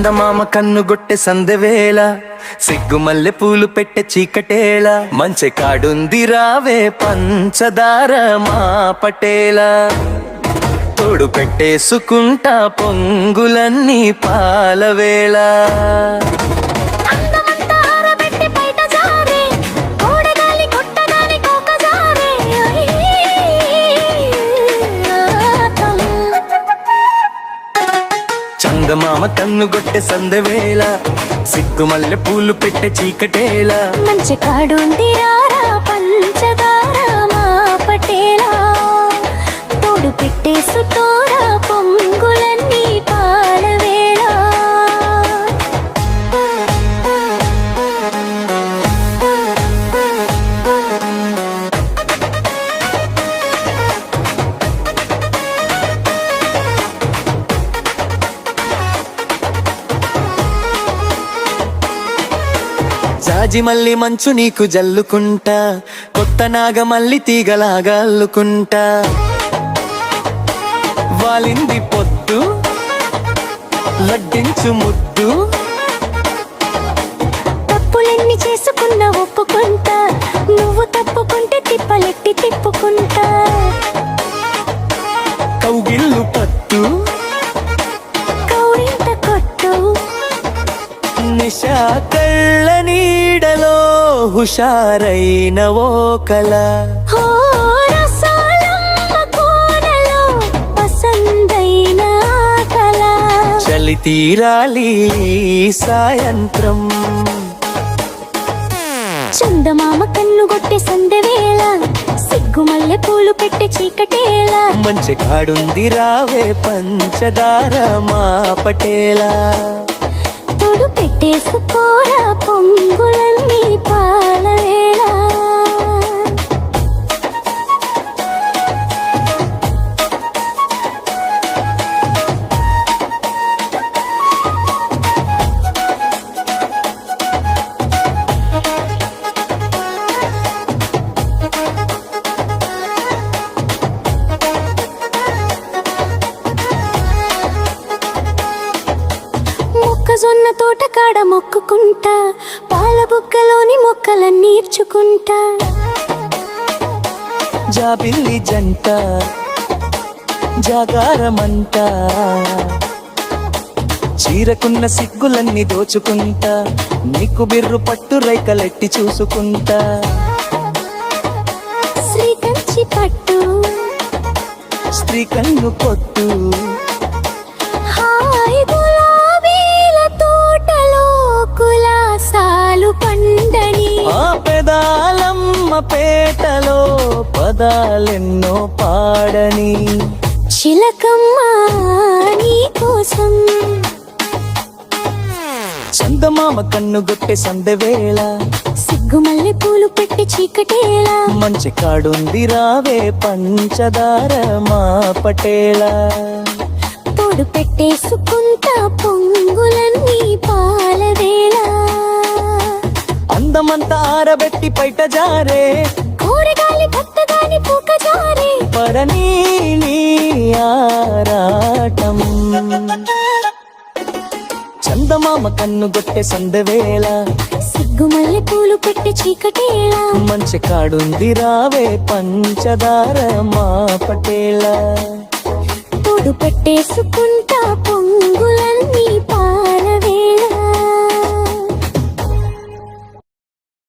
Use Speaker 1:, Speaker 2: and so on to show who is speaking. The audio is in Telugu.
Speaker 1: చందమామ కన్నుగొట్టె సందెవేళ సిగ్గుమల్లె పూలు పెట్టె చీకటేళ మంచె కాడుంది రావే పంచదార మా పటేల తోడు పెట్టేసుకుంటా పొంగులన్నీ పాలవేళ చందమామ కన్నుగొట్టె సందెవేళ సిగ్గుమల్లె పూలు పెట్టె చీకటేళ
Speaker 2: మంచి కాడుంది రారా పంచదార మా పటేల తోడు పెట్టేసుకోరా పొంగులన్నీ పాలవేళ
Speaker 1: జాజి మల్లి మంచు నీకు జల్లుకుంటా కొత్త నాగమల్లి తీగలాగా అల్లుకుంటా వాలింది పొద్దు లడ్డించు ముద్దు
Speaker 2: తప్పులన్నీ చేసుకున్న ఒప్పుకుంటా నువ్వు తప్పుకుంటే తిప్పలెట్టి తిప్పుకుంటా
Speaker 1: కౌగిల్లు పట్టు
Speaker 2: కౌరింత కొట్టు
Speaker 1: నిశా కళ్ళ నీడలో హుషారైన ఓ కళ
Speaker 2: హో రసాలమ్మ కోనలో పసందైన కళ
Speaker 1: చలి తీరాలి సాయంత్రం
Speaker 2: చందమామ కన్నుగొట్టె సందెవేళ సిగ్గుమల్లె పూలు పెట్టె చీకటేళ
Speaker 1: మంచి కాడుంది రావే పంచదార మా పటేల
Speaker 2: తోడు పెట్టేసుకోరా పొంగులన్నీ పాలవేళ మొక్కజొన్న తోట కాడ మొక్కుకుంటా పాల బుక్కలోని మొక్కలన్నీ ఈర్చుకుంటా
Speaker 1: జాబిల్లి జంట జాగారమంట చీరకున్న సిగ్గులన్నీ దోచుకుంటా నీకు బిర్రు పట్టు రైకలెట్టి చూసుకుంటా
Speaker 2: శ్రీకంచి పట్టు
Speaker 1: స్త్రీ కన్ను కొట్టు
Speaker 2: హాయ్ గులాబీల తోటలో కులాసాలు పండని
Speaker 1: ఆ పెదాలమ్మ పేటలో పదాలెన్నో పాడని
Speaker 2: చిలకమ్మ నీ కోసం
Speaker 1: చందమామ కన్నుగొట్టె సందెవేళ
Speaker 2: సిగ్గుమల్లె పూలు పెట్టి చీకటేళ
Speaker 1: మంచి కాడుంది రావే పంచదార మా పటేల
Speaker 2: తోడు పెట్టేసుకుంటా పొంగులన్నీ పాలవేళ
Speaker 1: అందమంతా ఆరబెట్టి పైట జారే
Speaker 2: కూరగాలి భక్తగాని పూక జారే
Speaker 1: పరనీ నీ ఆరాటం చందమామ కన్నుగొట్టె సందెవేళ
Speaker 2: సిగ్గుమల్లె పూలు పెట్టి చీకటేళ
Speaker 1: మంచి కాడుంది రావే పంచదార మా పటేల
Speaker 2: తోడు పెట్టేసుకుంటా పొంగులన్నీ